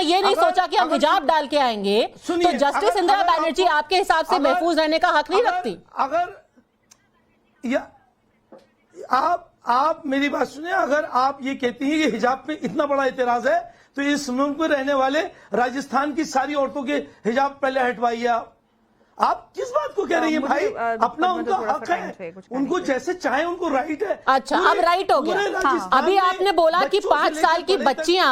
ये नहीं सोचा कि हम हिजाब डाल के आएंगे तो जस्टिस इंदिरा बैनर्जी आपके हिसाब से महफूज रहने का हक नहीं रखती? आप मेरी बात सुनिए, अगर आप ये कहती हैं कि हिजाब पे इतना बड़ा एतराज है तो इस मुल्क में रहने वाले राजस्थान की सारी औरतों के हिजाब पहले हटवाइए। आप किस बात को कह रही है भाई? अपना उनका हक है, उनको जैसे चाहे उनको राइट है। अच्छा, अब राइट हो गया। अभी आपने बोला कि 5 साल की बच्चियां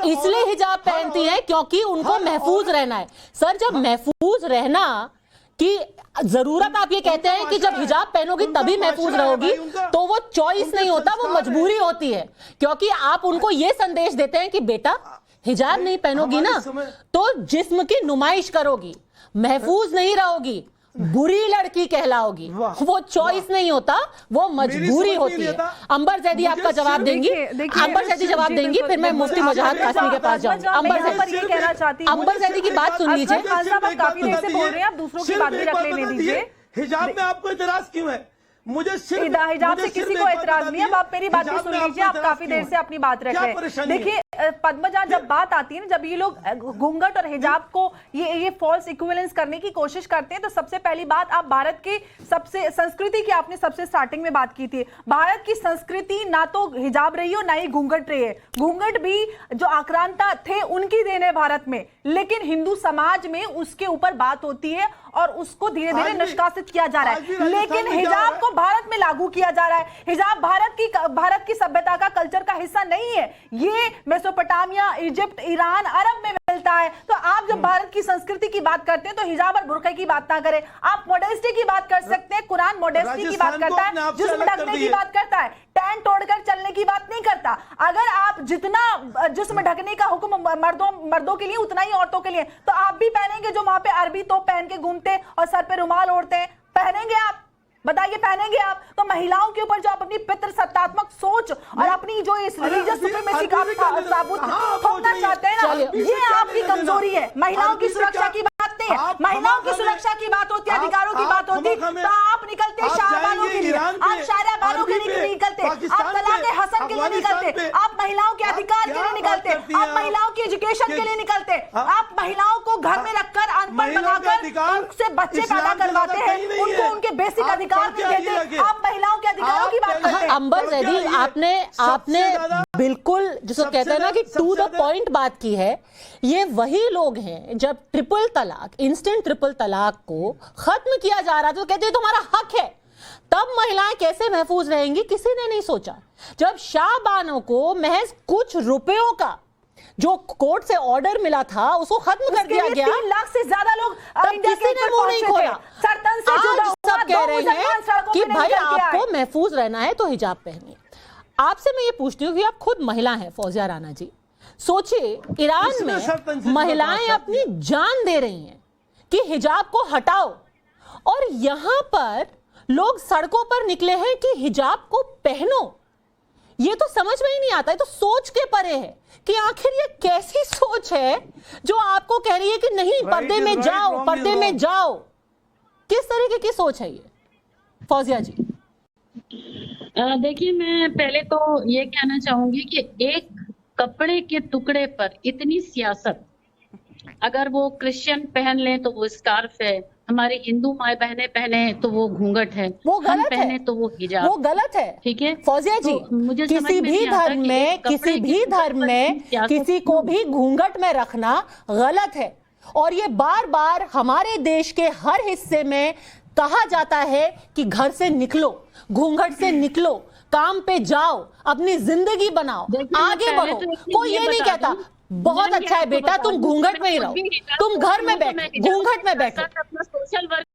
इसलिए हिजाब पहनती हैं क्योंकि उनको महफूज रहना है। सर, जब महफूज रहना कि जरूरत आप ये कहते हैं कि जब हिजाब पहनोगी तभी महफूज रहोगी, तो वो चॉइस नहीं होता, वो मजबूरी होती है। क्योंकि आप उनको ये संदेश देते हैं कि बेटा हिजाब नहीं पहनोगी ना तो जिस्म की नुमाइश करोगी, महफूज नहीं रहोगी, बुरी लड़की कहलाओगी। वो चॉइस नहीं होता, वो मजबूरी होती है। अंबर जैदी आपका जवाब देंगी, अंबर जैदी जवाब देंगी, फिर मैं मुफ्ती मुजाहिद कासमी के पास जाऊंगी। अंबर जैदी की बात सुन लीजिए। काफी देर से बोल रहे हैं, आप दूसरों की बात भी रख लेने दीजिए। हिजाब में आपको इतराज क्यों है? मुझे हिजाब से किसी को इतराज नहीं है। आप मेरी बात भी सुन लीजिए, आप काफी देर से अपनी बात रख रहे हैं। देखिए पद्मजा, जब बात आती है ना, जब ये लोग घूंघट और हिजाब को ये फॉल्स इक्विवेलेंस करने की कोशिश करते हैं, तो सबसे पहली बात, आप भारत की सबसे संस्कृति की आपने सबसे स्टार्टिंग में बात की थी। भारत की संस्कृति ना तो हिजाब रही हो ना ही घूंघट रही है। घूंघट भी जो आक्रांता थे उनकी देन है भारत में, लेकिन हिंदू समाज में उसके ऊपर बात होती है और उसको धीरे धीरे निष्कासित किया जा रहा है। लेकिन हिजाब को भारत में लागू किया जा रहा है। हिजाब भारत की सभ्यता का, कल्चर का हिस्सा नहीं है। ये मेसोपोटामिया, इजिप्ट, ईरान, अरब में मिलता है। तो आप जब भारत की संस्कृति की बात करते हैं तो हिजाब और बुर्के की बात ना करें। आप मोडेस्टी की बात कर सकते हैं, कुरान मोडेस्टी की बात करता है, जिस्म ढकने की बात करता है, टैन तोड़कर चलने की बात नहीं करता। अगर आप जितना जिस्म ढकने का हुक्म मर्दों के लिए उतना ही औरतों के लिए, तो आप भी पहनेंगे जो वहां पे अरबी तो पहन के घूमते और सर पे रुमाल ओढ़ते हैं, पहनेंगे आप? बताइए, पहनेंगे आप? तो महिलाओं के ऊपर जो आप अपनी पितृ सत्तात्मक सोच और अपनी जो इस रिलीजियस सुप्रीमेसी का साबुत थोपना चाहते हैं ना, ये आपकी कमजोरी है। महिलाओं की सुरक्षा की बात नहीं है, महिलाओं की सुरक्षा की बात होती है, अधिकारों की बात होती है, तो आप निकलते शाहबानों के लिए, आप शायरा बानों के लिए निकलते, आप तलाक़े हसन के लिए निकलते, आप महिलाओं के अधिकार के लिए निकलते, आप महिलाओं की एजुकेशन के लिए निकलते, आप महिलाओं को घर में रखकर अनपढ़ बनाकर उनसे बच्चे पैदा करवाते हैं, उनको उनके बेसिक अधिकार नहीं देते। आप महिलाओं के अधिकारों की बात करते हैं। अंबर जैदी, आपने बिल्कुल जिसको कहते हैं ना कि टू द पॉइंट बात की है। ये वही लोग हैं जब ट्रिपल तलाक, इंस्टेंट ट्रिपल तलाक को खत्म किया जा रहा था तो कहते हैं तुम्हारा हक है, तब महिलाएं कैसे महफूज रहेंगी किसी ने नहीं सोचा। जब शाहबानों को महज कुछ रुपयों का जो कोर्ट से ऑर्डर मिला था उसको खत्म कर दिया गया, 3 लाख से ज्यादा लोग किसी ने मुंह नहीं खोला। आज सब कह रहे हैं कि भाई आपको महफूज रहना है तो हिजाब पहनिए। आपसे मैं ये पूछती हूँ कि आप खुद महिला हैं फौजिया राणा जी, सोचिए ईरान में महिलाएं अपनी जान दे रही हैं कि हिजाब को हटाओ, और यहां पर लोग सड़कों पर निकले हैं कि हिजाब को पहनो। ये तो समझ में ही नहीं आता, है तो सोच के परे है कि आखिर ये कैसी सोच है जो आपको कह रही है कि नहीं पर्दे में जाओ, पर्दे में जाओ। किस तरीके की सोच है ये फौजिया जी? देखिए, मैं पहले तो ये कहना चाहूंगी कि एक कपड़े के टुकड़े पर इतनी सियासत, अगर वो क्रिश्चियन पहन लें तो वो स्कार्फ है, हमारे हिंदू माए बहने पहने तो वो घूंघट है, वो गलत पहने है, तो वो हिजाब, वो गलत है। ठीक है फौजिया जी, तो मुझे किसी भी धर्म में किसी को भी घूंघट में रखना गलत है, और ये बार बार हमारे देश के हर हिस्से में कहा जाता है कि घर से निकलो, घूंघट से निकलो, काम पे जाओ, अपनी जिंदगी बनाओ, आगे बढ़ो। कोई ये नहीं कहता बहुत अच्छा है बेटा तुम घूंघट में ही रहो, तुम घर में बैठो, घूंघट में बैठो।